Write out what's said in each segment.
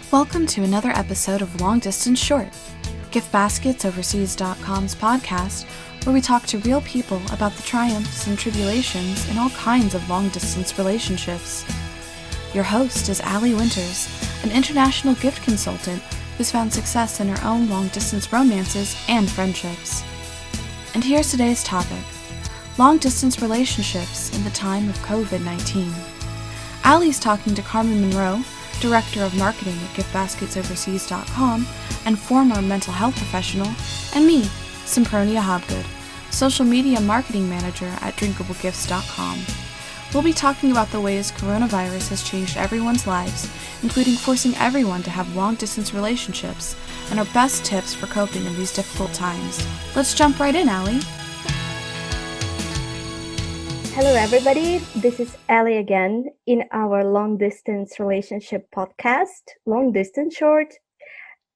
Welcome to another episode of Long Distance Short, GiftBasketsOverseas.com's podcast, where we talk to real people about the triumphs and tribulations in all kinds of long-distance relationships. Your host is Allie Winters, an international gift consultant who's found success in her own long-distance romances and friendships. And here's today's topic: long-distance relationships in the time of COVID-19. Allie's talking to Carmen Monroe, Director of Marketing at GiftBasketsOverseas.com and former mental health professional, and me, Sempronia Hobgood, Social Media Marketing Manager at DrinkableGifts.com. We'll be talking about the ways coronavirus has changed everyone's lives, including forcing everyone to have long-distance relationships, and our best tips for coping in these difficult times. Let's jump right in, Allie. Hello, everybody. This is Allie again in our long distance relationship podcast, Long Distance Short.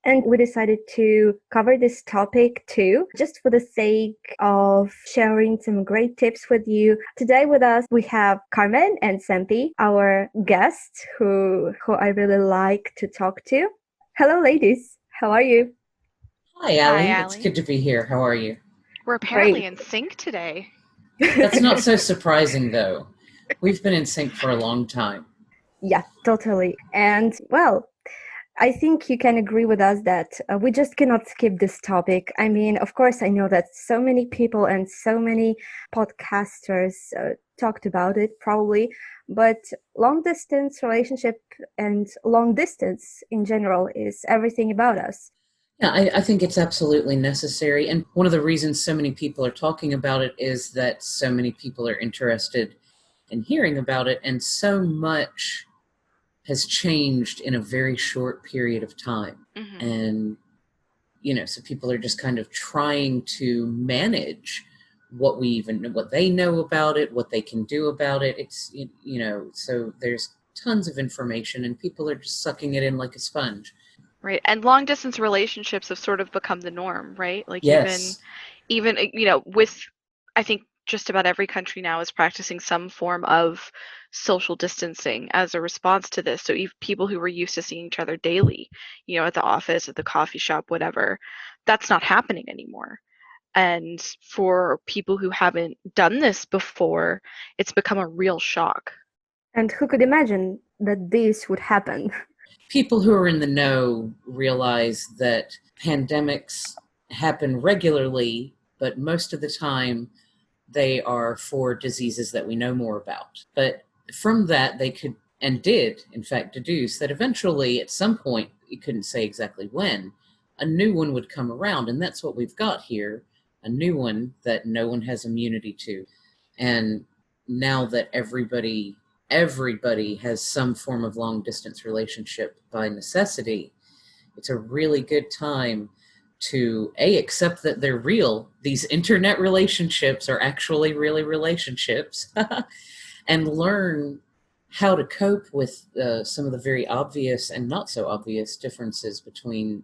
And we decided to cover this topic too, just for the sake of sharing some great tips with you. Today with us, we have Carmen and Sempi, our guests who I really like to talk to. Hello, ladies. How are you? Hi, Allie. It's good to be here. How are you? We're apparently in sync today. That's not so surprising, though. We've been in sync for a long time. Yeah, totally. And, well, I think you can agree with us that we just cannot skip this topic. I mean, of course, I know that so many people and so many podcasters talked about it, probably, but long distance relationship and long distance in general is everything about us. Yeah, I think it's absolutely necessary. And one of the reasons so many people are talking about it is that so many people are interested in hearing about it. And so much has changed in a very short period of time. Mm-hmm. And, so people are just kind of trying to manage what they know about it, what they can do about it. It's, so there's tons of information and people are just sucking it in like a sponge. Right. And long distance relationships have sort of become the norm, right? Like yes. even with, I think just about every country now is practicing some form of social distancing as a response to this. So even people who were used to seeing each other daily, at the office, at the coffee shop, whatever, that's not happening anymore. And for people who haven't done this before, it's become a real shock. And who could imagine that this would happen? People who are in the know realize that pandemics happen regularly, but most of the time they are for diseases that we know more about. But from that, they could and did, in fact, deduce that eventually, at some point, you couldn't say exactly when, a new one would come around. And that's what we've got here, a new one that no one has immunity to. And now that everybody has some form of long distance relationship by necessity, it's a really good time to accept that they're real. These internet relationships are actually really relationships and learn how to cope with some of the very obvious and not so obvious differences between,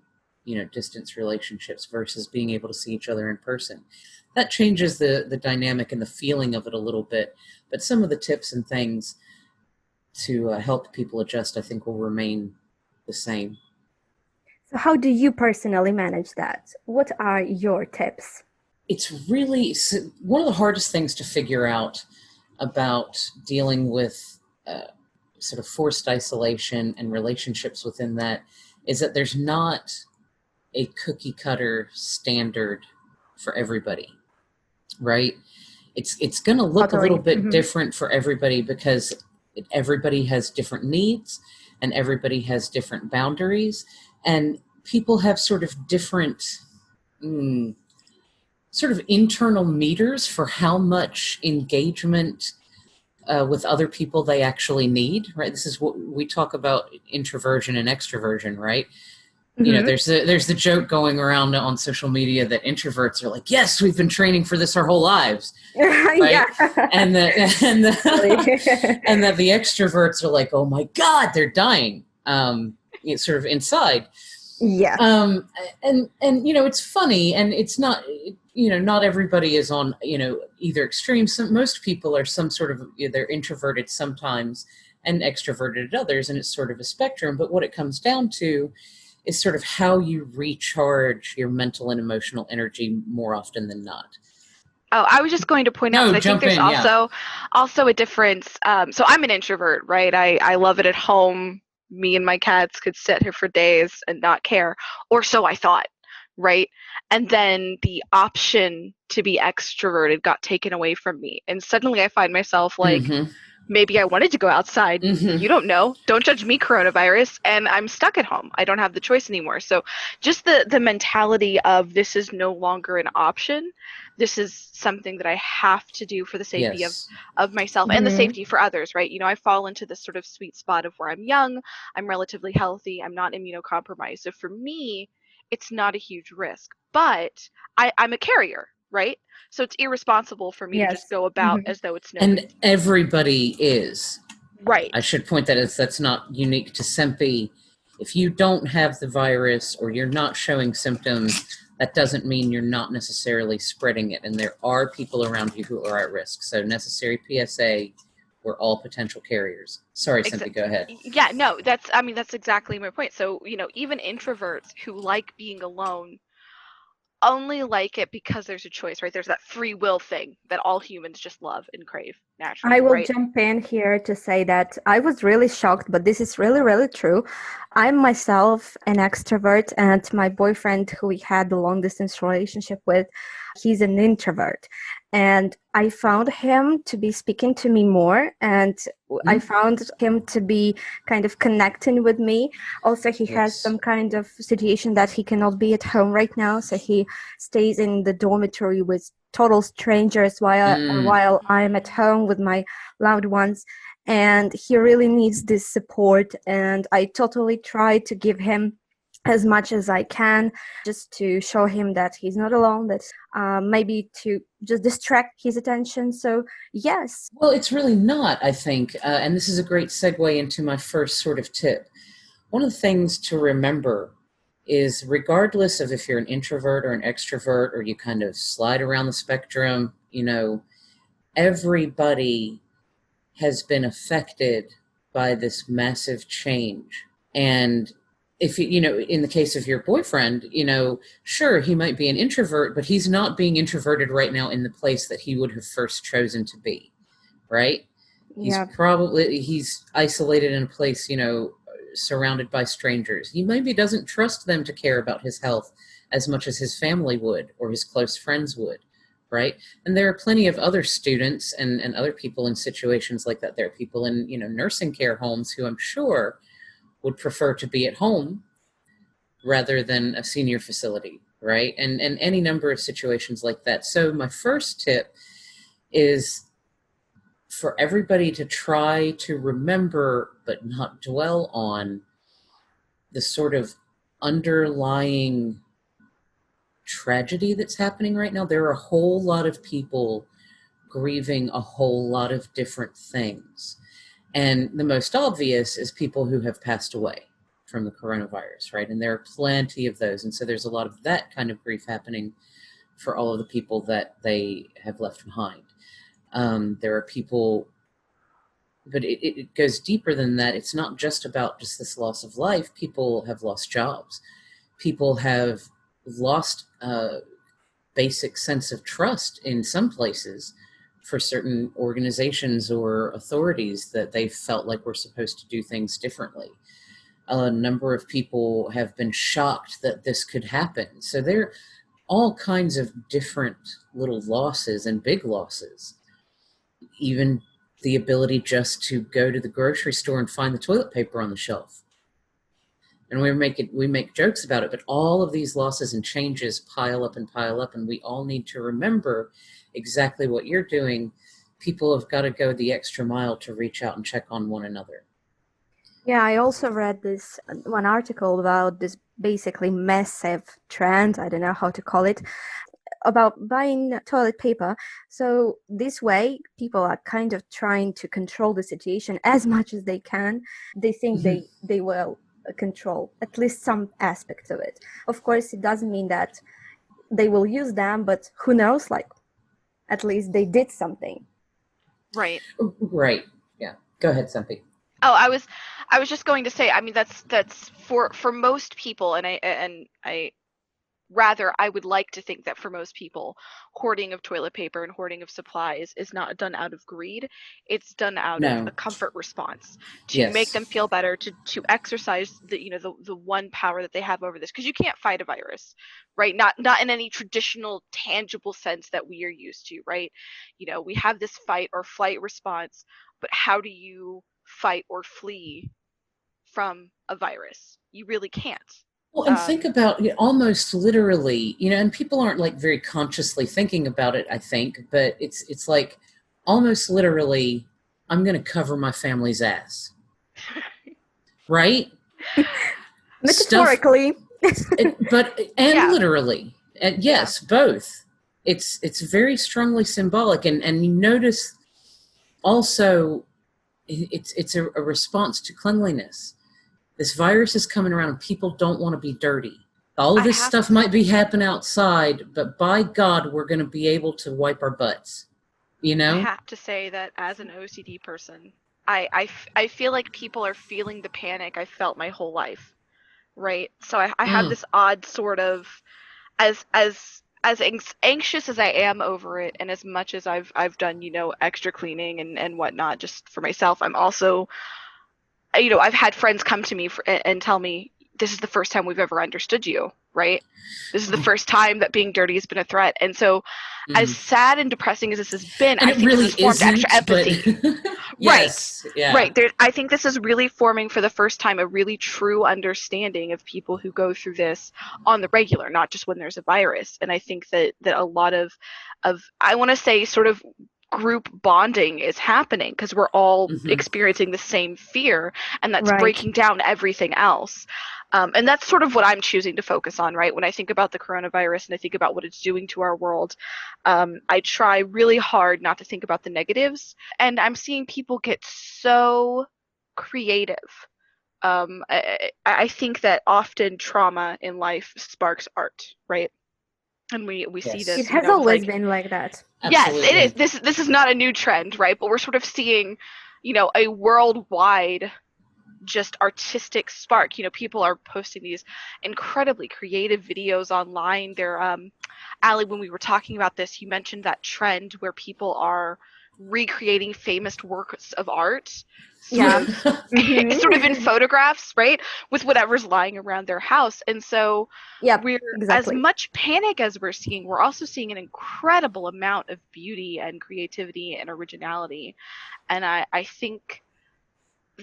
distance relationships versus being able to see each other in person. That changes the dynamic and the feeling of it a little bit, but some of the tips and things to help people adjust, I think, will remain the same. So how do you personally manage that? What are your tips? It's really one of the hardest things to figure out about dealing with sort of forced isolation and relationships within that is that there's not a cookie cutter standard for everybody, right? It's going to look a little bit different for everybody because everybody has different needs and everybody has different boundaries, and people have sort of different sort of internal meters for how much engagement with other people they actually need, right? This is what we talk about, introversion and extroversion, right? Mm-hmm. There's the joke going around on social media that introverts are like, yes, we've been training for this our whole lives, right? Yeah. and that the extroverts are like, oh my God, they're dying, sort of inside. Yeah. And it's funny, and it's not, not everybody is on, either extreme. Most people are some sort of, they're introverted sometimes and extroverted at others. And it's sort of a spectrum. But what it comes down to is sort of how you recharge your mental and emotional energy more often than not. Oh, I was just going to point out, No, I think jump there's in, yeah. also a difference. So I'm an introvert, right? I love it at home. Me and my cats could sit here for days and not care, or so I thought, right? And then the option to be extroverted got taken away from me, and suddenly I find myself like, Mm-hmm. maybe I wanted to go outside. Mm-hmm. You don't know. Don't judge me, coronavirus. And I'm stuck at home. I don't have the choice anymore. So just the mentality of this is no longer an option. This is something that I have to do for the safety Yes. of myself and the safety for others, right? You know, I fall into this sort of sweet spot of where I'm young, I'm relatively healthy, I'm not immunocompromised. So for me, it's not a huge risk. But I'm a carrier, right? So it's irresponsible for me to just Yes. go about as though it's no And big deal. everybody is. Right. I should point that as that's not unique to Sempe. If you don't have the virus or you're not showing symptoms, that doesn't mean you're not necessarily spreading it. And there are people around you who are at risk. So necessary PSA, we're all potential carriers. Sorry, Sempe, go ahead. Yeah, no, that's exactly my point. So, you know, even introverts who like being alone only like it because there's a choice, right? There's that free will thing that all humans just love and crave naturally, I will right? jump in here to say that I was really shocked, but this is really, really true. I'm myself an extrovert, and my boyfriend, who we had the long distance relationship with, he's an introvert. And I found him to be speaking to me more, and I found him to be kind of connecting with me. Also, he has some kind of situation that he cannot be at home right now, so he stays in the dormitory with total strangers while I'm at home with my loved ones. And he really needs this support, and I totally try to give him as much as I can, just to show him that he's not alone, that maybe to just distract his attention. So yes. Well, it's really not, I think. And this is a great segue into my first sort of tip. One of the things to remember is, regardless of if you're an introvert or an extrovert, or you kind of slide around the spectrum, you know, everybody has been affected by this massive change. And if you know, in the case of your boyfriend, you know, sure, he might be an introvert, but he's not being introverted right now in the place that he would have first chosen to be, right? He's isolated in a place, you know, surrounded by strangers. He maybe doesn't trust them to care about his health as much as his family would or his close friends would, right? And there are plenty of other students and other people in situations like that. There are people in, you know, nursing care homes who I'm sure would prefer to be at home rather than a senior facility, right? And any number of situations like that. So my first tip is for everybody to try to remember, but not dwell on, the sort of underlying tragedy that's happening right now. There are a whole lot of people grieving a whole lot of different things. And the most obvious is people who have passed away from the coronavirus, right? And there are plenty of those. And so there's a lot of that kind of grief happening for all of the people that they have left behind. There are people, but it goes deeper than that. It's not just about just this loss of life. People have lost jobs. People have lost a basic sense of trust in some places for certain organizations or authorities that they felt like were supposed to do things differently. A number of people have been shocked that this could happen. So there are all kinds of different little losses and big losses. Even the ability just to go to the grocery store and find the toilet paper on the shelf. And we make jokes about it, but all of these losses and changes pile up, and we all need to remember exactly what you're doing. People have got to go the extra mile to reach out and check on one another. Yeah, I also read this one article about this basically massive trend, I don't know how to call it, about buying toilet paper. So this way, people are kind of trying to control the situation as much as they can. They think they will control at least some aspect of it. Of course, it doesn't mean that they will use them, but who knows, like, at least they did something. Right. Right. Yeah. Go ahead, Sempe. Oh, I was just going to say, I mean, that's for most people, and I rather, I would like to think that for most people, hoarding of toilet paper and hoarding of supplies is not done out of greed. It's done out of a No. comfort response to make Yes. them feel better, to exercise the one power that they have over this. Because you can't fight a virus, right? Not in any traditional, tangible sense that we are used to, right? We have this fight or flight response, but how do you fight or flee from a virus? You really can't. Well, and think about it almost literally, and people aren't like very consciously thinking about it, I think, but it's like almost literally, I'm going to cover my family's ass. Right? Metaphorically. And literally. And yes, both. It's very strongly symbolic, and you notice also it's a response to cleanliness. This virus is coming around and people don't want to be dirty. All of this stuff might be happening outside, but by God, we're going to be able to wipe our butts. I have to say that as an OCD person, I feel like people are feeling the panic I felt my whole life, right? So I have this odd sort of, as anxious as I am over it, and as much as I've done, extra cleaning and whatnot just for myself, I'm also, I've had friends come to me and tell me, this is the first time we've ever understood you, right? This is the first time that being dirty has been a threat. And so as sad and depressing as this has been, and I think really this has formed extra empathy. Yes. Right. Yeah. Right. I think this is really forming for the first time a really true understanding of people who go through this on the regular, not just when there's a virus. And I think that a lot of I want to say sort of group bonding is happening because we're all experiencing the same fear, and that's breaking down everything else. And that's sort of what I'm choosing to focus on, right? When I think about the coronavirus and I think about what it's doing to our world, I try really hard not to think about the negatives. And I'm seeing people get so creative. I think that often trauma in life sparks art, right? And we see this. It has always been like that. Yes, it is. This is not a new trend, right? But we're sort of seeing, a worldwide just artistic spark. People are posting these incredibly creative videos online. They're Allie, when we were talking about this, you mentioned that trend where people are recreating famous works of art sort of in photographs, right, with whatever's lying around their house. And so we're as much panic as we're seeing, we're also seeing an incredible amount of beauty and creativity and originality. And I think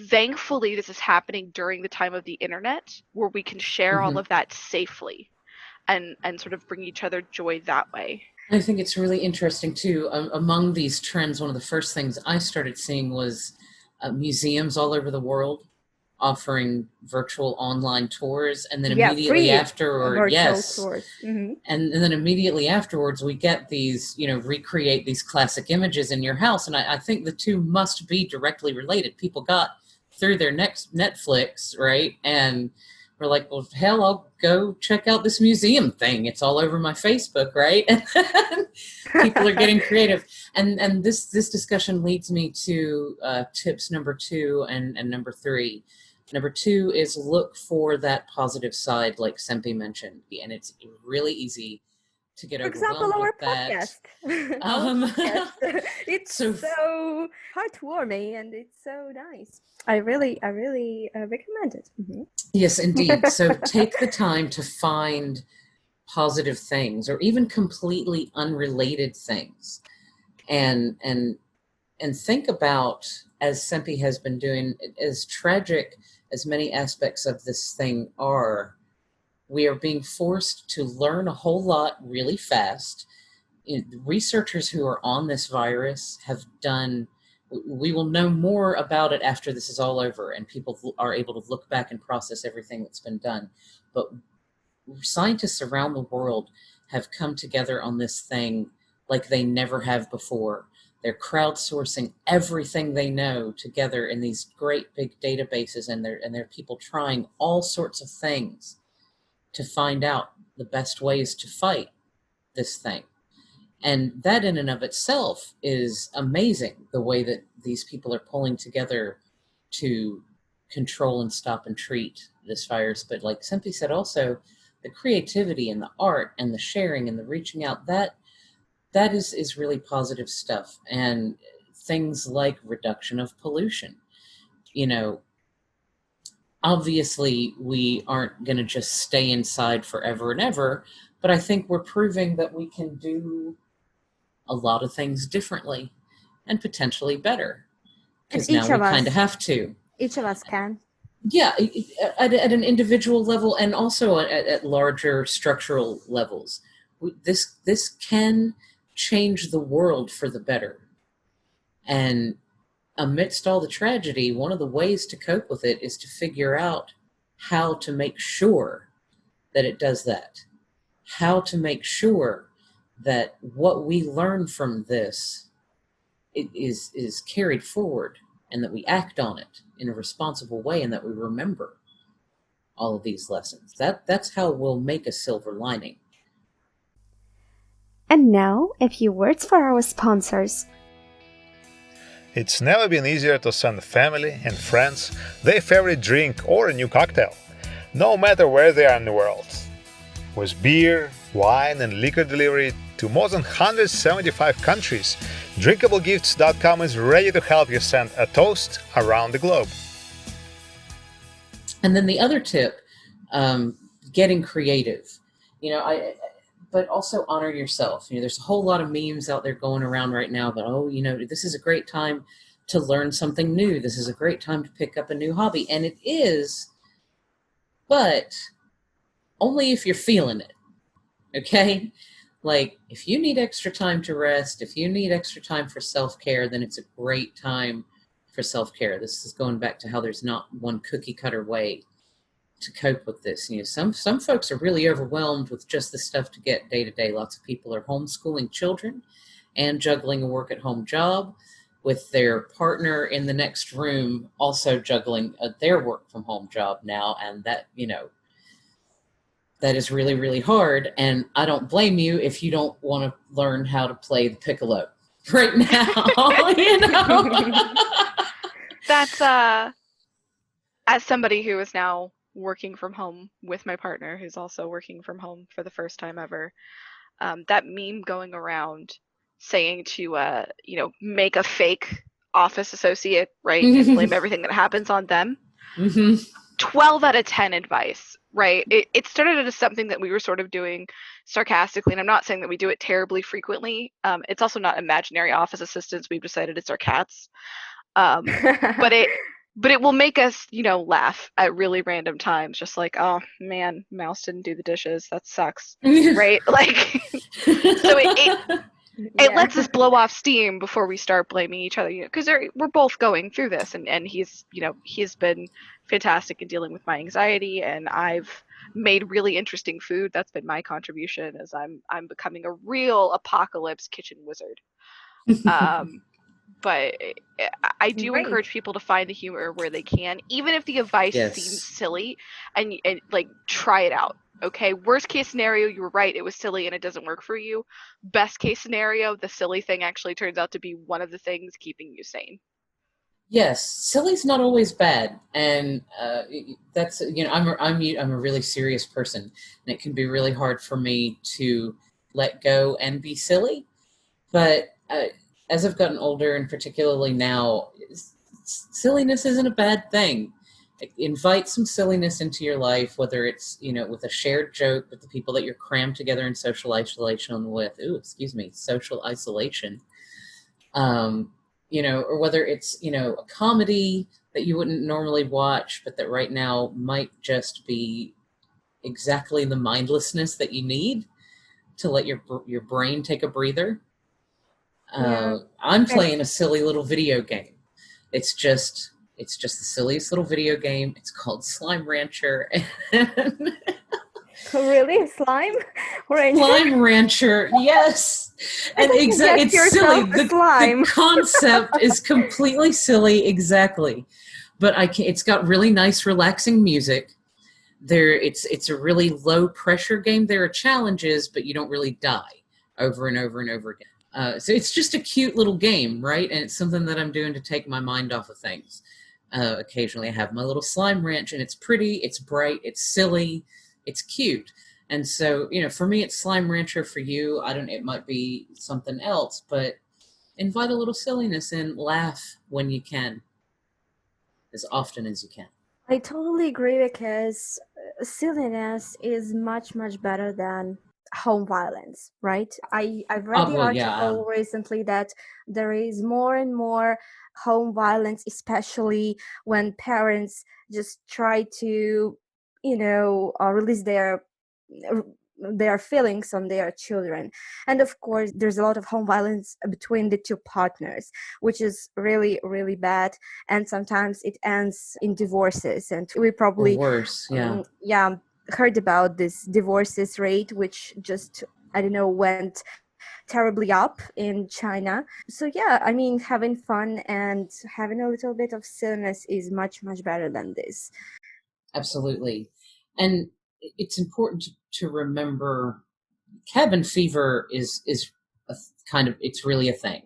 thankfully this is happening during the time of the internet, where we can share all of that safely and sort of bring each other joy that way. I think it's really interesting too. Among these trends, one of the first things I started seeing was museums all over the world offering virtual online tours, and then immediately afterward, and then immediately afterwards, we get these, recreate these classic images in your house. And I think the two must be directly related. People got through their next Netflix, right? And we're like, well, hell, I'll go check out this museum thing. It's all over my Facebook, right? And people are getting creative. And this discussion leads me to tips number 2 and number 3. Number 2 is look for that positive side, like Sempi mentioned. And it's really easy to get overwhelmed with that. Podcast. It's so heartwarming and it's so nice. I really recommend it. Yes, indeed. So take the time to find positive things, or even completely unrelated things, and think about, as Sempi has been doing, as tragic as many aspects of this thing are, we are being forced to learn a whole lot really fast. Researchers who are on this virus have done, we will know more about it after this is all over and people are able to look back and process everything that's been done. But scientists around the world have come together on this thing like they never have before. They're crowdsourcing everything they know together in these great big databases, and there are people trying all sorts of things to find out the best ways to fight this thing. And that in and of itself is amazing, the way that these people are pulling together to control and stop and treat this virus. But like Cynthia said, also the creativity and the art and the sharing and the reaching out, that is really positive stuff. And things like reduction of pollution. Obviously we aren't going to just stay inside forever and ever, but I think we're proving that we can do a lot of things differently and potentially better, because now we kind of have to. Each of us can. Yeah, at an individual level and also at larger structural levels. This can change the world for the better. And amidst all the tragedy, one of the ways to cope with it is to figure out how to make sure that it does that. How to make sure that what we learn from this is carried forward, and that we act on it in a responsible way, and that we remember all of these lessons. That's how we'll make a silver lining. And now, a few words for our sponsors. It's never been easier to send family and friends their favorite drink or a new cocktail, no matter where they are in the world. With beer, wine, and liquor delivery to more than 175 countries, DrinkableGifts.com is ready to help you send a toast around the globe. And then the other tip, getting creative. But also honor yourself. There's a whole lot of memes out there going around right now about, this is a great time to learn something new. This is a great time to pick up a new hobby. And it is, but only if you're feeling it, okay? Like, if you need extra time to rest, if you need extra time for self-care, then it's a great time for self-care. This is going back to how there's not one cookie-cutter way to cope with this. Some folks are really overwhelmed with just the stuff to get day to day. Lots of people are homeschooling children and juggling a work at home job with their partner in the next room also juggling their work from home job now. And that, that is really, really hard. And I don't blame you if you don't want to learn how to play the piccolo right now. That's as somebody who is now working from home with my partner, who's also working from home for the first time ever, that meme going around saying to make a fake office associate, right, and blame everything that happens on them. 12 out of 10 advice, right? It started as something that we were sort of doing sarcastically, and I'm not saying that we do it terribly frequently. It's also not imaginary office assistants. We've decided it's our cats. But it will make us, laugh at really random times, just like, oh man, Mouse didn't do the dishes. That sucks, right? Like, so it lets us blow off steam before we start blaming each other, because we're both going through this, and he's been fantastic in dealing with my anxiety, and I've made really interesting food. That's been my contribution, as I'm becoming a real apocalypse kitchen wizard. But I do encourage people to find the humor where they can, even if the advice seems silly, and like, try it out. Okay, worst case scenario, you were right, it was silly and it doesn't work for you. Best case scenario, the silly thing actually turns out to be one of the things keeping you sane. Yes, silly's not always bad, and that's I'm a really serious person, and it can be really hard for me to let go and be silly. But as I've gotten older, and particularly now, silliness isn't a bad thing. Invite some silliness into your life, whether it's, with a shared joke with the people that you're crammed together in social isolation with. Social isolation. Or whether it's, a comedy that you wouldn't normally watch, but that right now might just be exactly the mindlessness that you need to let your brain take a breather. I'm playing a silly little video game. It's just the silliest little video game. It's called Slime Rancher. Really? Slime Rancher? Slime Rancher, yes. And exactly, it's silly. The concept is completely silly, exactly. But it's got really nice, relaxing music. It's a really low pressure game. There are challenges, but you don't really die over and over and over again. So it's just a cute little game, right? And it's something that I'm doing to take my mind off of things. Occasionally I have my little slime ranch, and it's pretty, it's bright, it's silly, it's cute. And so, for me, it's Slime Rancher. For you, it might be something else, but invite a little silliness in, laugh when you can, as often as you can. I totally agree because silliness is much, much better than home violence, right? I've read the article recently that there is more and more home violence, especially when parents just try to, release their feelings on their children. And of course, there's a lot of home violence between the two partners, which is really, really bad. And sometimes it ends in divorces. And we probably worse, heard about this divorces rate, which just, went terribly up in China. So having fun and having a little bit of silliness is much, much better than this. Absolutely. And it's important to remember cabin fever is a it's really a thing.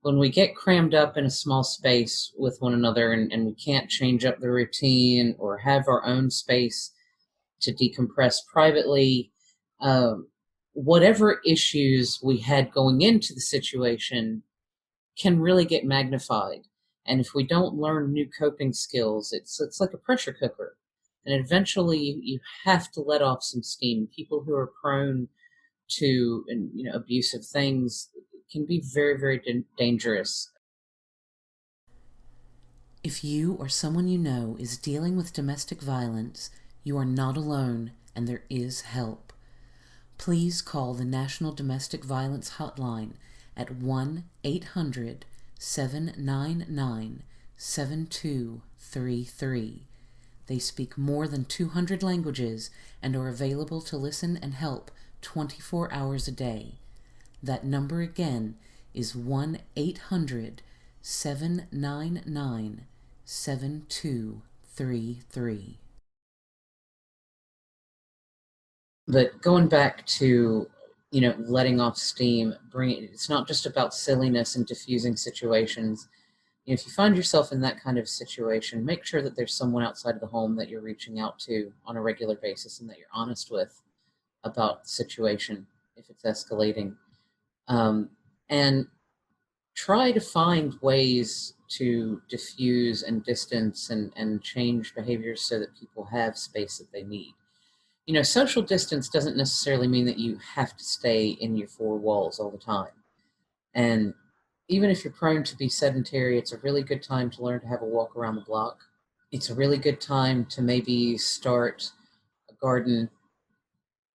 When we get crammed up in a small space with one another and we can't change up the routine or have our own space to decompress privately, whatever issues we had going into the situation can really get magnified. And if we don't learn new coping skills, it's like a pressure cooker. And eventually you have to let off some steam. People who are prone to abusive things can be very, very dangerous. If you or someone you know is dealing with domestic violence, you are not alone and there is help. Please call the National Domestic Violence Hotline at 1-800-799-7233. They speak more than 200 languages and are available to listen and help 24 hours a day. That number again is 1-800-799-7233. But going back to, letting off steam, it's not just about silliness and diffusing situations. If you find yourself in that kind of situation, make sure that there's someone outside of the home that you're reaching out to on a regular basis and that you're honest with about the situation if it's escalating. And try to find ways to diffuse and distance and change behaviors so that people have space that they need. Social distance doesn't necessarily mean that you have to stay in your four walls all the time. And even if you're prone to be sedentary, it's a really good time to learn to have a walk around the block. It's a really good time to maybe start a garden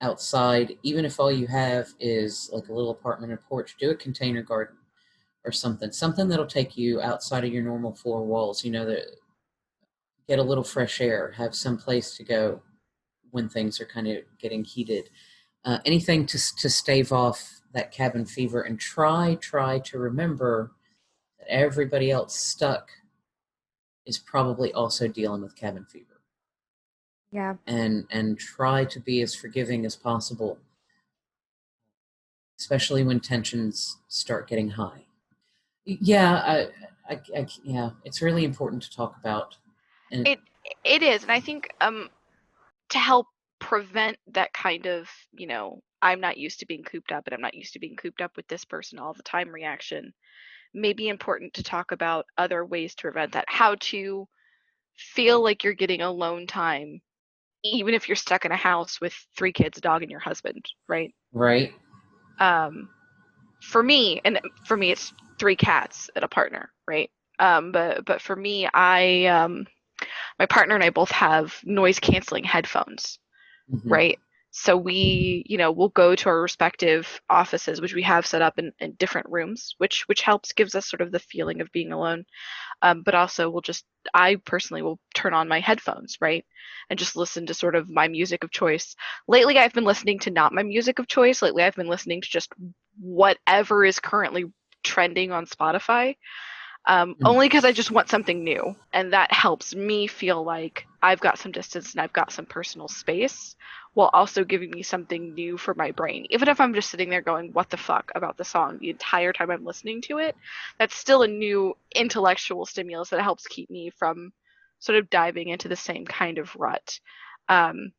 outside. Even if all you have is like a little apartment or porch, do a container garden or something that'll take you outside of your normal four walls, that get a little fresh air, have some place to go when things are kind of getting heated. Anything to stave off that cabin fever, and try to remember that everybody else stuck is probably also dealing with cabin fever. Yeah. And try to be as forgiving as possible, especially when tensions start getting high. Yeah, it's really important to talk about. And it is, and I think to help prevent that kind of, I'm not used to being cooped up and I'm not used to being cooped up with this person all the time reaction, may be important to talk about other ways to prevent that. How to feel like you're getting alone time, even if you're stuck in a house with 3 kids, a dog, and your husband, right? Right. For me, it's 3 cats and a partner, right? But for me, my partner and I both have noise canceling headphones, Mm-hmm. right? So we, we'll go to our respective offices, which we have set up in different rooms, which helps, gives us sort of the feeling of being alone. But also I personally will turn on my headphones, right? And just listen to sort of my music of choice. Lately, I've been listening to not my music of choice. Lately, I've been listening to just whatever is currently trending on Spotify. only because I just want something new. And that helps me feel like I've got some distance and I've got some personal space while also giving me something new for my brain. Even if I'm just sitting there going, what the fuck about the song the entire time I'm listening to it, that's still a new intellectual stimulus that helps keep me from sort of diving into the same kind of rut. Um,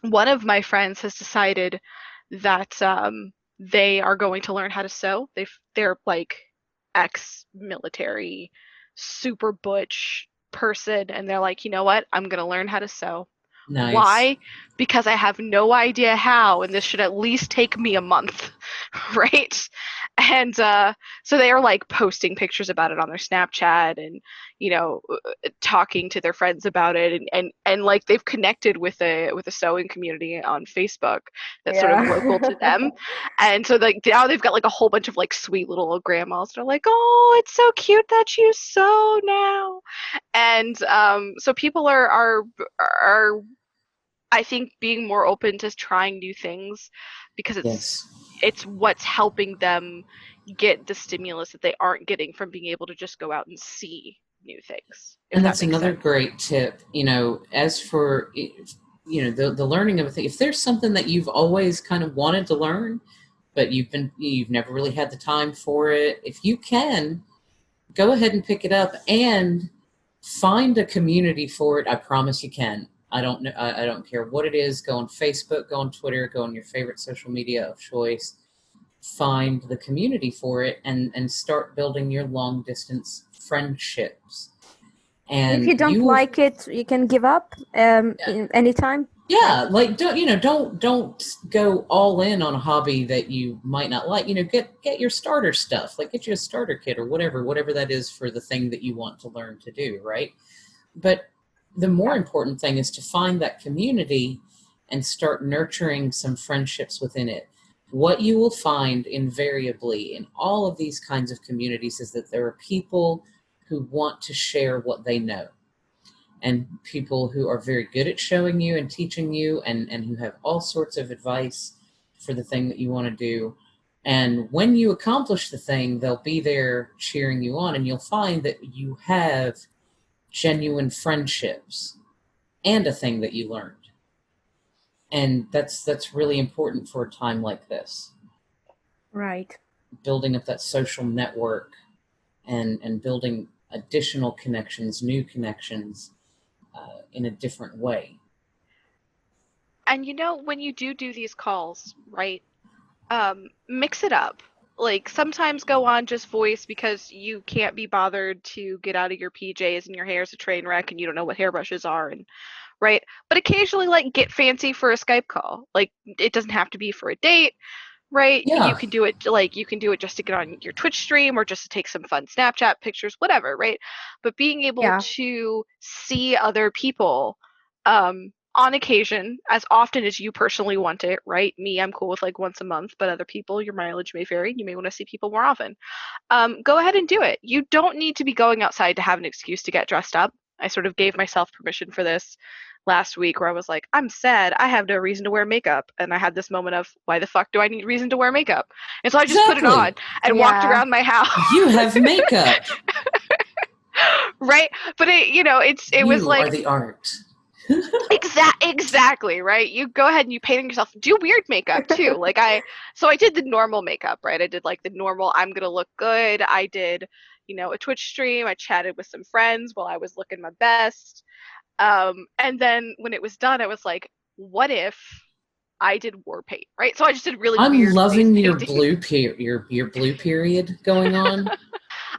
One of my friends has decided that they are going to learn how to sew. They're like ex-military, super butch person, and they're like, you know what? I'm gonna learn how to sew. Nice. Why? Because I have no idea how, and this should at least take me a month, right? And so they are like posting pictures about it on their Snapchat, and talking to their friends about it, and like they've connected with a sewing community on Facebook that's sort of local to them. And so like now they've got like a whole bunch of like sweet little old grandmas that are like, oh, it's so cute that you sew now. And so people are I think being more open to trying new things because Yes. it's what's helping them get the stimulus that they aren't getting from being able to just go out and see new things, if And that that's makes another sense. great tip. As for the learning of a thing, if there's something that you've always kind of wanted to learn, but you've never really had the time for it, if you can, go ahead and pick it up and find a community for it. I promise you can. I don't know. I don't care what it is. Go on Facebook, go on Twitter, go on your favorite social media of choice. Find the community for it and start building your long distance friendships. If And you don't you will, like it, you can give up in anytime. yeah, like don't go all in on a hobby that you might not like. Get your starter stuff. Like get you a starter kit or whatever that is for the thing that you want to learn to do, right? But the more important thing is to find that community and start nurturing some friendships within it. What you will find invariably in all of these kinds of communities is that there are people who want to share what they know, and people who are very good at showing you and teaching you, and who have all sorts of advice for the thing that you want to do. And when you accomplish the thing, they'll be there cheering you on, and you'll find that you have genuine friendships and a thing that you learned. And that's really important for a time like this. Right. Building up that social network and building additional connections, new connections, in a different way. And when you do these calls, right? Mix it up. Like sometimes go on just voice because you can't be bothered to get out of your PJs and your hair's a train wreck and you don't know what hairbrushes are, and right. But occasionally like get fancy for a Skype call. Like it doesn't have to be for a date, right? You Yeah, can do it just to get on your Twitch stream or just to take some fun Snapchat pictures, whatever, right? But being able Yeah. to see other people on occasion, as often as you personally want it, right? Me, I'm cool with like once a month, but other people, your mileage may vary. You may want to see people more often. Go ahead and do it. You don't need to be going outside to have an excuse to get dressed up. I sort of gave myself permission for this last week where I was like, I'm sad. I have no reason to wear makeup. And I had this moment of, why the fuck do I need reason to wear makeup? And so I just put it exactly. on and walked Yeah. around my house. You have makeup. Right? But it was You are like, the art. exactly, right? You go ahead and you paint on yourself. Do weird makeup too. So I did the normal makeup, right? I did like the normal, I'm gonna look good. I did, a Twitch stream. I chatted with some friends while I was looking my best. And then when it was done, I was like, what if I did war paint, right? So I just did really I'm weird face loving your painting. blue your blue period going on.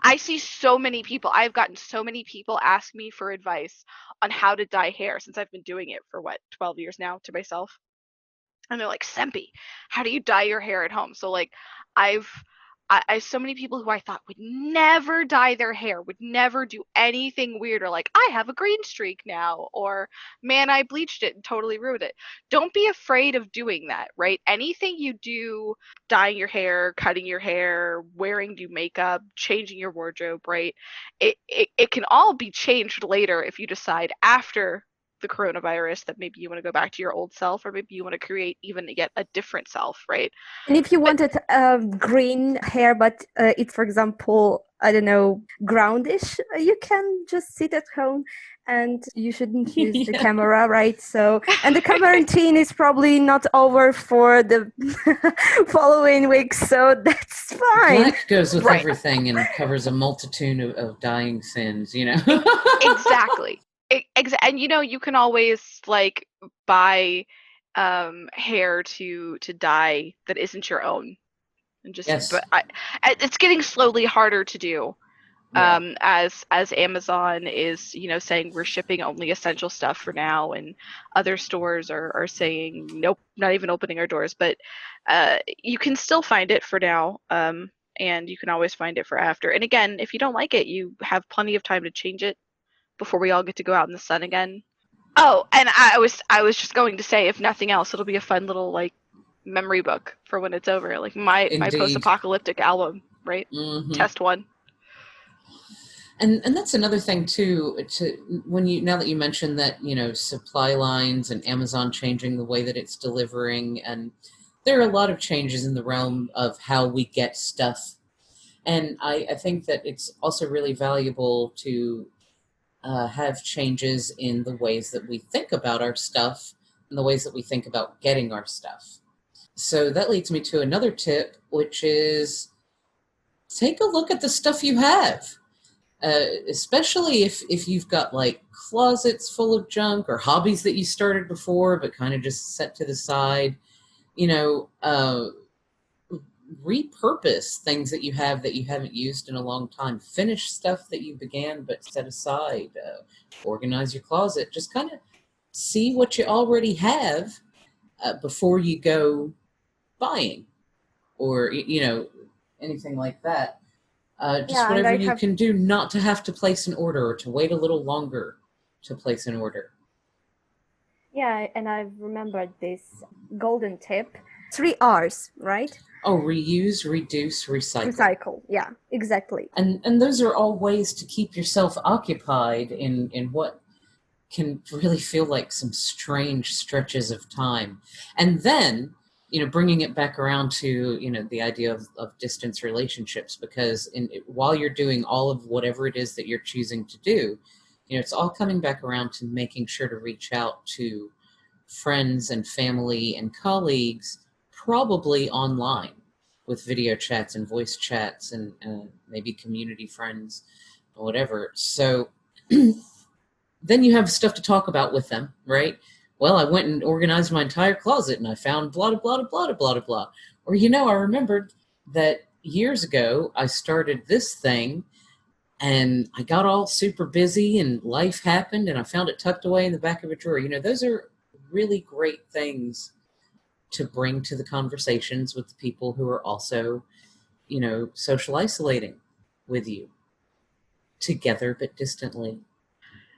I see so many people. I've gotten so many people ask me for advice on how to dye hair since I've been doing it for 12 years now to myself. And they're like, Sempi, how do you dye your hair at home? So like I've I so many people who I thought would never dye their hair, would never do anything weird, or like, I have a green streak now, or man, I bleached it and totally ruined it. Don't be afraid of doing that, right? Anything you do, dyeing your hair, cutting your hair, wearing new makeup, changing your wardrobe, right? It can all be changed later if you decide after the coronavirus that maybe you want to go back to your old self, or maybe you want to create even yet a different self, right? And if you wanted green hair, but it's, for example, I don't know, groundish, you can just sit at home and you shouldn't use the Yeah. camera, right? So, and the quarantine is probably not over for the following weeks, so that's fine. Black goes with Right. everything and covers a multitude of dying sins, Exactly. And you can always like buy hair to dye that isn't your own, and just Yes. but it's getting slowly harder to do. Yeah. As Amazon is saying we're shipping only essential stuff for now, and other stores are saying nope, not even opening our doors, but you can still find it for now, and you can always find it for after. And again, if you don't like it, you have plenty of time to change it before we all get to go out in the sun again. Oh, and I was just going to say, if nothing else, it'll be a fun little like memory book for when it's over, like my Indeed. post-apocalyptic album, right? Mhm. Test one. And that's another thing too, now that you mentioned that, supply lines and Amazon changing the way that it's delivering, and there are a lot of changes in the realm of how we get stuff. And I think that it's also really valuable to have changes in the ways that we think about our stuff and the ways that we think about getting our stuff. So that leads me to another tip, which is take a look at the stuff you have. Especially if you've got like closets full of junk, or hobbies that you started before but kind of just set to the side, repurpose things that you have that you haven't used in a long time. Finish stuff that you began but set aside. Organize your closet. Just kind of see what you already have before you go buying, or anything like that. Just whatever you can do not to have to place an order, or to wait a little longer to place an order. Yeah, and I've remembered this golden tip. 3 R's, right? Oh, reuse, reduce, recycle. Recycle, yeah, exactly. And those are all ways to keep yourself occupied in what can really feel like some strange stretches of time. And then, bringing it back around to, the idea of distance relationships, because while you're doing all of whatever it is that you're choosing to do, it's all coming back around to making sure to reach out to friends and family and colleagues, probably online, with video chats and voice chats and maybe community friends or whatever. So then you have stuff to talk about with them, right? Well, I went and organized my entire closet and I found blah, blah, blah, blah, blah, blah, blah. Or, I remembered that years ago I started this thing and I got all super busy and life happened and I found it tucked away in the back of a drawer. Those are really great things to bring to the conversations with the people who are also, social isolating with you, together but distantly.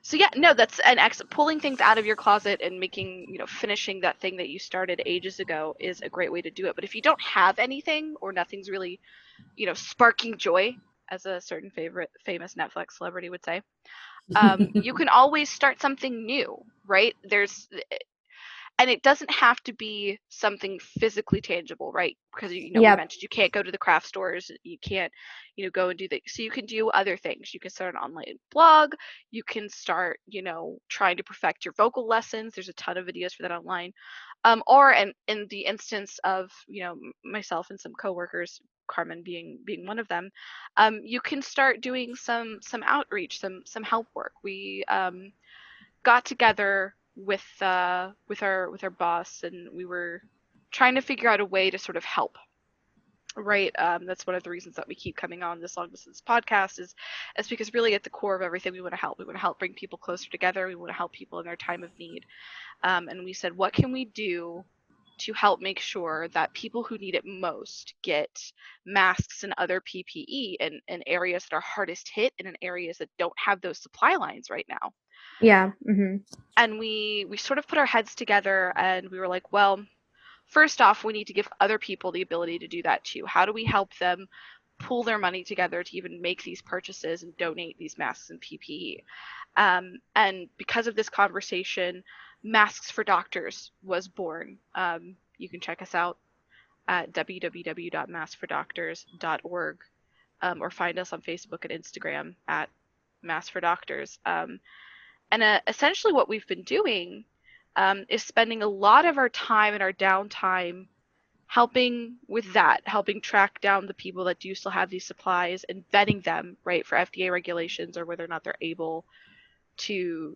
So yeah, no, that's an pulling things out of your closet and making, finishing that thing that you started ages ago is a great way to do it. But if you don't have anything, or nothing's really, sparking joy, as a certain famous Netflix celebrity would say, you can always start something new, right? And it doesn't have to be something physically tangible, right? Because we mentioned you can't go to the craft stores, you can't, go and do that. So you can do other things. You can start an online blog. You can start, trying to perfect your vocal lessons. There's a ton of videos for that online. Or in the instance of, myself and some coworkers, Carmen being one of them, you can start doing some outreach, some help work. We got together with our boss, and we were trying to figure out a way to sort of help, right? That's one of the reasons that we keep coming on this long distance podcast, is because really at the core of everything, we want to help bring people closer together. We want to help people in their time of need, and we said, what can we do to help make sure that people who need it most get masks and other PPE in areas that are hardest hit, and in areas that don't have those supply lines right now. Yeah. Mm-hmm. And we sort of put our heads together, and we were like, well, first off, we need to give other people the ability to do that too. How do we help them pool their money together to even make these purchases and donate these masks and PPE. And because of this conversation, Masks for Doctors was born. You can check us out at www.maskfordoctors.org, or find us on Facebook and Instagram at Masks for Doctors. And essentially what we've been doing is spending a lot of our time and our downtime helping with that, helping track down the people that do still have these supplies and vetting them, right, for FDA regulations or whether or not they're able to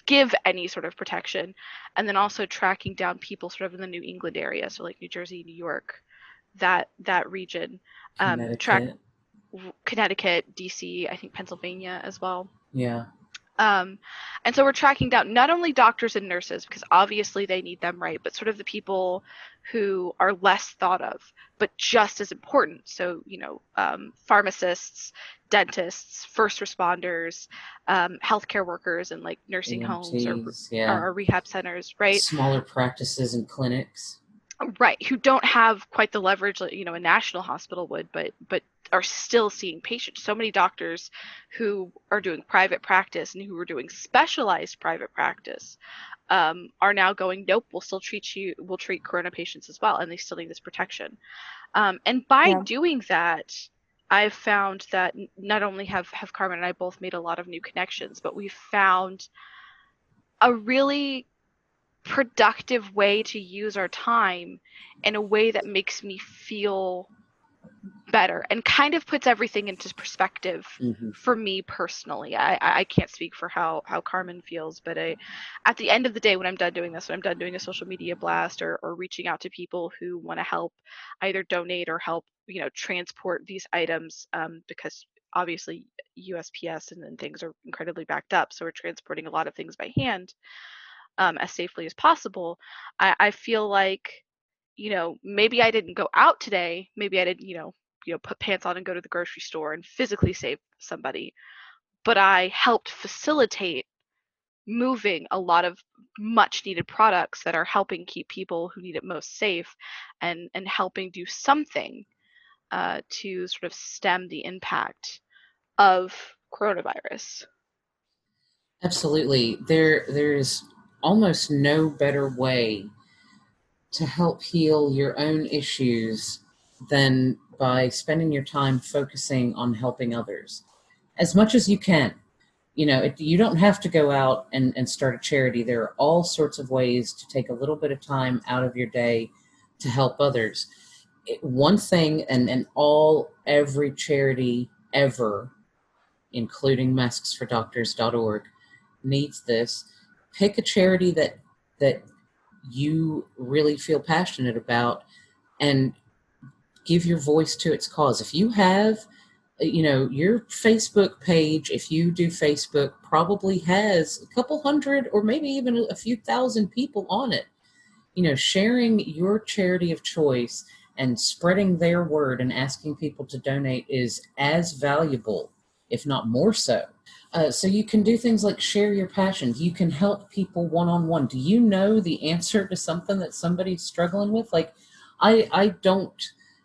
give any sort of protection, and then also tracking down people sort of in the New England area, so like New Jersey, New York, that region, Connecticut. Connecticut, DC, I think Pennsylvania as well. Yeah. And so we're tracking down not only doctors and nurses, because obviously they need them, right, but sort of the people who are less thought of, but just as important. So, pharmacists, dentists, first responders, healthcare workers, and like nursing homes or rehab centers, right? Smaller practices and clinics. Right, who don't have quite the leverage that, a national hospital would, but are still seeing patients. So many doctors who are doing private practice and who are doing specialized private practice are now going, nope, we'll treat corona patients as well, and they still need this protection. And by doing that, I've found that not only have Carmen and I both made a lot of new connections, but we've found a really productive way to use our time in a way that makes me feel better and kind of puts everything into perspective for me personally. I can't speak for how Carmen feels, but at the end of the day, when I'm done doing this, when I'm done doing a social media blast or reaching out to people who want to help either donate or help, transport these items, because obviously USPS and things are incredibly backed up, so we're transporting a lot of things by hand as safely as possible. I feel like, maybe I didn't go out today. Maybe I didn't, put pants on and go to the grocery store and physically save somebody, but I helped facilitate moving a lot of much needed products that are helping keep people who need it most safe, and helping do something to sort of stem the impact of coronavirus. Absolutely. There's almost no better way to help heal your own issues than by spending your time focusing on helping others as much as you can. You don't have to go out and start a charity. There are all sorts of ways to take a little bit of time out of your day to help others. One thing, and every charity ever, including masksfordoctors.org, needs this. Pick a charity that you really feel passionate about and give your voice to its cause. If you have, your Facebook page, if you do Facebook, probably has a couple hundred or maybe even a few thousand people on it. Sharing your charity of choice and spreading their word and asking people to donate is as valuable, if not more so. So you can do things like share your passion. You can help people one-on-one. Do you know the answer to something that somebody's struggling with? Like, I don't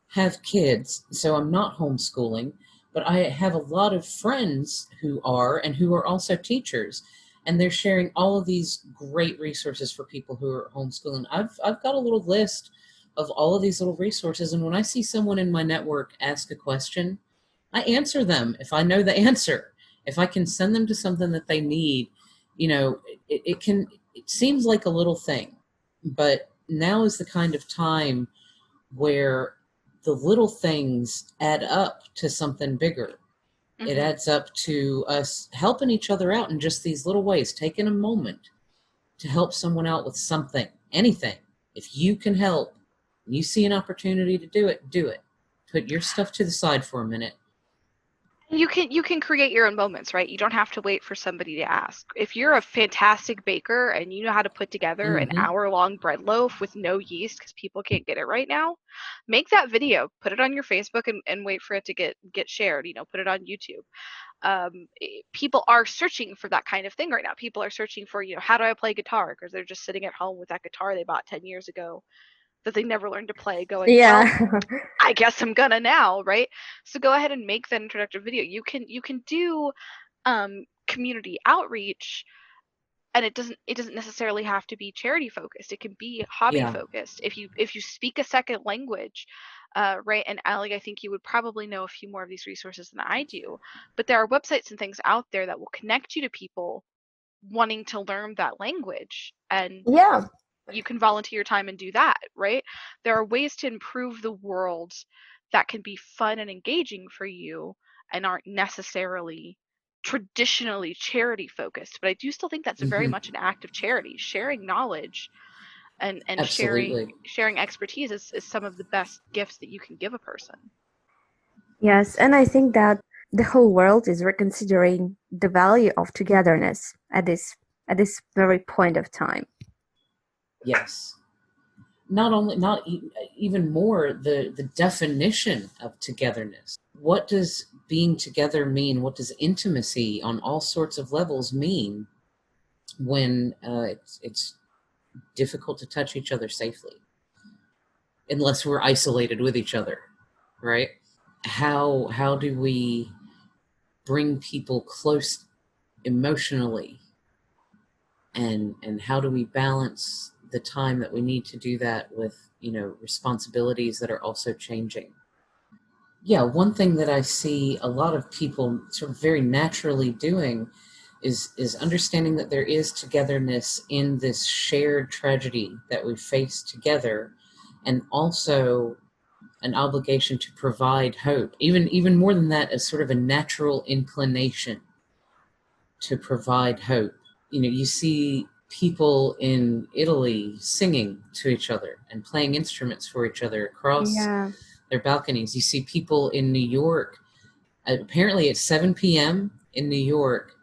have kids, so I'm not homeschooling, but I have a lot of friends who are also teachers, and they're sharing all of these great resources for people who are homeschooling. I've got a little list of all of these little resources, and when I see someone in my network ask a question, I answer them if I know the answer. If I can send them to something that they need, it seems like a little thing, but now is the kind of time where the little things add up to something bigger. Mm-hmm. It adds up to us helping each other out in just these little ways, taking a moment to help someone out with something, anything. If you can help, and you see an opportunity to do it, do it. Put your stuff to the side for a minute. You can create your own moments, right? You don't have to wait for somebody to ask. If you're a fantastic baker and you know how to put together an hour-long bread loaf with no yeast because people can't get it right now, make that video, put it on your Facebook, and wait for it to get shared. Put it on YouTube. People are searching for that kind of thing right now. People are searching for, how do I play guitar? Because they're just sitting at home with that guitar they bought 10 years ago, that they never learned to play, going, Yeah. well, I guess I'm gonna now, right? So go ahead and make that introductory video. You can do community outreach, and it doesn't necessarily have to be charity focused. It can be hobby focused. If you speak a second language, right? And Allie, I think you would probably know a few more of these resources than I do, but there are websites and things out there that will connect you to people wanting to learn that language, and Yeah. you can volunteer your time and do that, right? There are ways to improve the world that can be fun and engaging for you and aren't necessarily traditionally charity focused. But I do still think that's very much an act of charity. Sharing knowledge and Absolutely. sharing expertise is some of the best gifts that you can give a person. Yes, and I think that the whole world is reconsidering the value of togetherness at this very point of time. Yes. Not even more, the definition of togetherness. What does being together mean? What does intimacy on all sorts of levels mean when it's difficult to touch each other safely, unless we're isolated with each other, right? How do we bring people close emotionally, and how do we balance the time that we need to do that with, responsibilities that are also changing? Yeah, one thing that I see a lot of people sort of very naturally doing is understanding that there is togetherness in this shared tragedy that we face together, and also an obligation to provide hope. Even more than that, as sort of a natural inclination to provide hope. You see people in Italy singing to each other and playing instruments for each other across their balconies. You see people in New York, apparently at 7 p.m. in New York,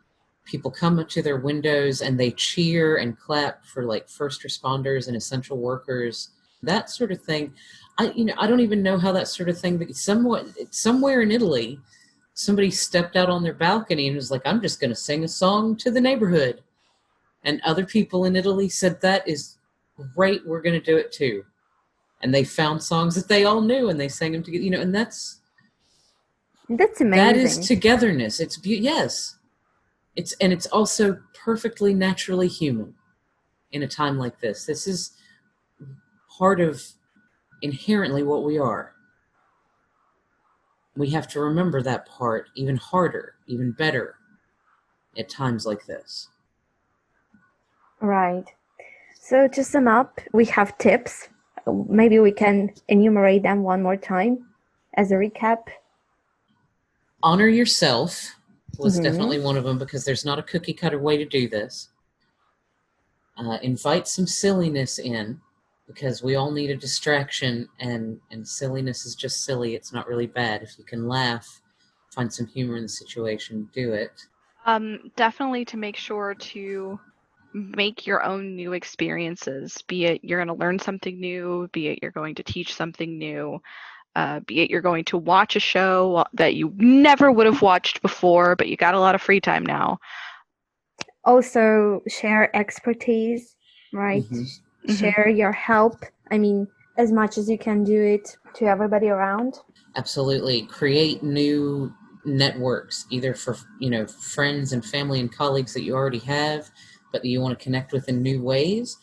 people come up to their windows and they cheer and clap for like first responders and essential workers, that sort of thing. I don't even know how that sort of thing, but somewhere in Italy, somebody stepped out on their balcony and was like, I'm just going to sing a song to the neighborhood. And other people in Italy said, that is great, we're going to do it too. And they found songs that they all knew and they sang them together, and that's amazing. That is togetherness. Yes. It's also perfectly naturally human in a time like this. This is part of inherently what we are. We have to remember that part even harder, even better at times like this. Right. So to sum up, we have tips. Maybe we can enumerate them one more time as a recap. Honor yourself was definitely one of them, because there's not a cookie cutter way to do this. Invite some silliness in, because we all need a distraction, and silliness is just silly. It's not really bad. If you can laugh, find some humor in the situation, do it. Definitely to make sure to make your own new experiences, be it you're going to learn something new, be it you're going to teach something new, be it you're going to watch a show that you never would have watched before, but you got a lot of free time now. Also, share expertise, right? Share your help. I mean, as much as you can do it to everybody around. Absolutely. Create new networks, either for, friends and family and colleagues that you already have, but that you want to connect with in new ways,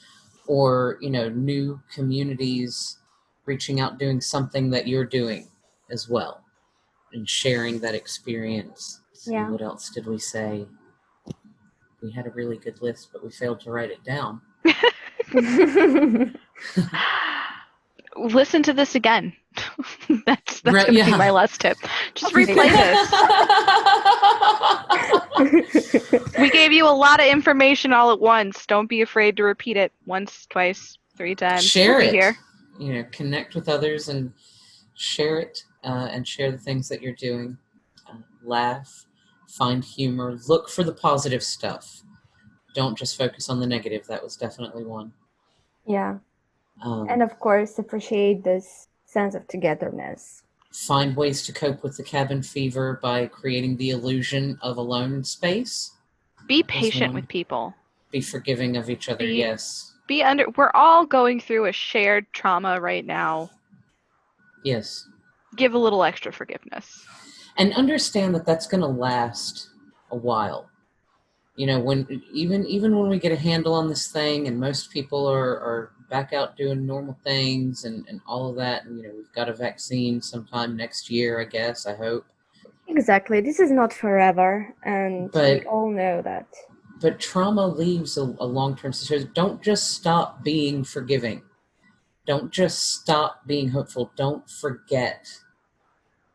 or, new communities reaching out, doing something that you're doing as well, and sharing that experience. Yeah. What else did we say? We had a really good list, but we failed to write it down. Listen to this again. That's going to be my last tip. Just replay this. We gave you a lot of information all at once. Don't be afraid to repeat it once, twice, 3 times. Share it. Here. Connect with others and share it, and share the things that you're doing. Laugh, find humor, look for the positive stuff. Don't just focus on the negative. That was definitely one. Yeah. And of course, appreciate this sense of togetherness. Find ways to cope with the cabin fever by creating the illusion of alone space. Be patient with people. Be forgiving of each other, yes. We're all going through a shared trauma right now. Yes. Give a little extra forgiveness. And understand that that's going to last a while. You know, when even when we get a handle on this thing and most people are back out doing normal things and all of that, and, you know, we've got a vaccine sometime next year, I guess, I hope. Exactly. This is not forever, and we all know that. But trauma leaves a long-term situation. Don't just stop being forgiving. Don't just stop being hopeful. Don't forget.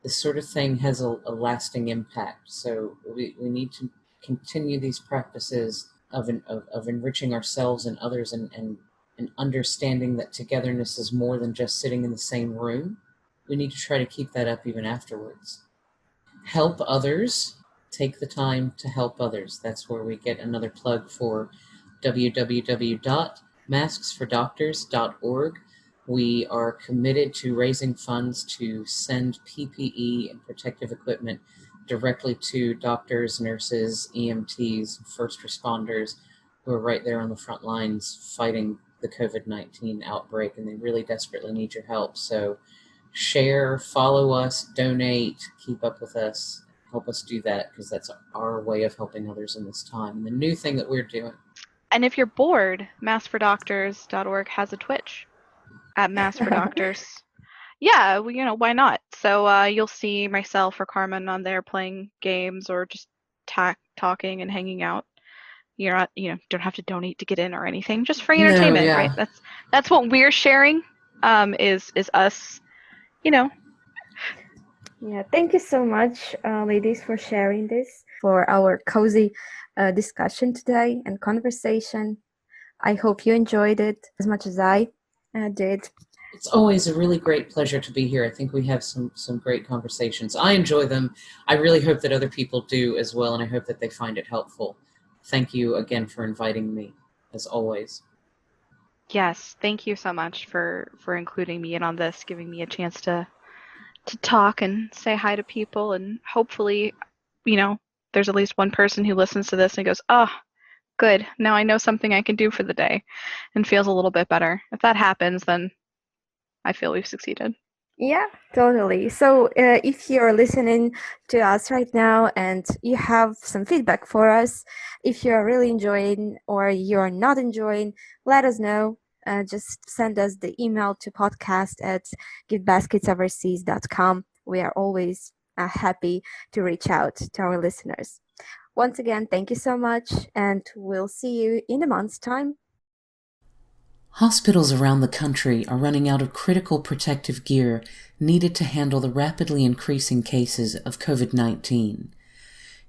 This sort of thing has a lasting impact. So we need to continue these practices of enriching ourselves and others and understanding that togetherness is more than just sitting in the same room. We need to try to keep that up even afterwards. Help others. Take the time to help others. That's where we get another plug for www.masksfordoctors.org. We are committed to raising funds to send PPE and protective equipment directly to doctors, nurses, EMTs, first responders who are right there on the front lines fighting the COVID-19 outbreak, and they really desperately need your help. So share, follow us, donate, keep up with us. Help us do that, because that's our way of helping others in this time. And the new thing that we're doing. And if you're bored, maskfordoctors.org has a Twitch at maskfordoctors. Yeah, well, you know, why not? So you'll see myself or Carmen on there playing games or just talking and hanging out. You're not, you know, don't have to donate to get in or anything. Just free entertainment, right? That's what we're sharing. Is us, you know. Yeah, thank you so much, ladies, for sharing this, for our cozy discussion today and conversation. I hope you enjoyed it as much as I did. It's always a really great pleasure to be here. I think we have some great conversations. I enjoy them. I really hope that other people do as well, and I hope that they find it helpful. Thank you again for inviting me, as always. Yes, thank you so much for including me in on this, giving me a chance to talk and say hi to people, and hopefully, you know, there's at least one person who listens to this and goes, oh, good, now I know something I can do for the day, and feels a little bit better. If that happens, then I feel we've succeeded. Yeah, totally. So if you're listening to us right now and you have some feedback for us, if you're really enjoying or you're not enjoying, let us know. Just send us the email to podcast@GiftBasketsOverseas.com. We are always happy to reach out to our listeners. Once again, thank you so much, and we'll see you in a month's time. Hospitals around the country are running out of critical protective gear needed to handle the rapidly increasing cases of COVID-19.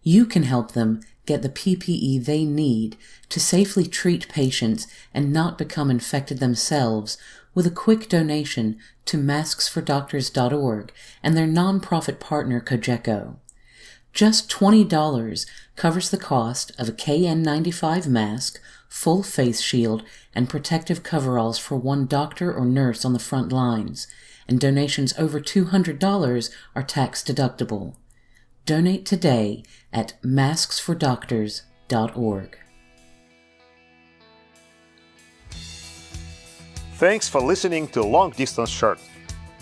You can help them get the PPE they need to safely treat patients and not become infected themselves with a quick donation to masksfordoctors.org and their nonprofit partner Cogeco. Just $20 covers the cost of a KN95 mask, full face shield, and protective coveralls for one doctor or nurse on the front lines, and donations over $200 are tax deductible. Donate today at masksfordoctors.org. Thanks for listening to Long Distance Short,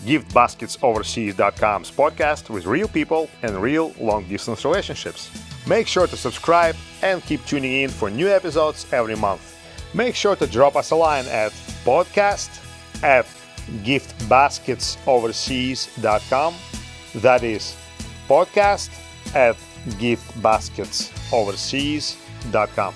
GiftBasketsOverseas.com's podcast with real people and real long-distance relationships. Make sure to subscribe and keep tuning in for new episodes every month. Make sure to drop us a line at podcast@GiftBasketsOverseas.com. That is podcast@GiftBasketsOverseas.com.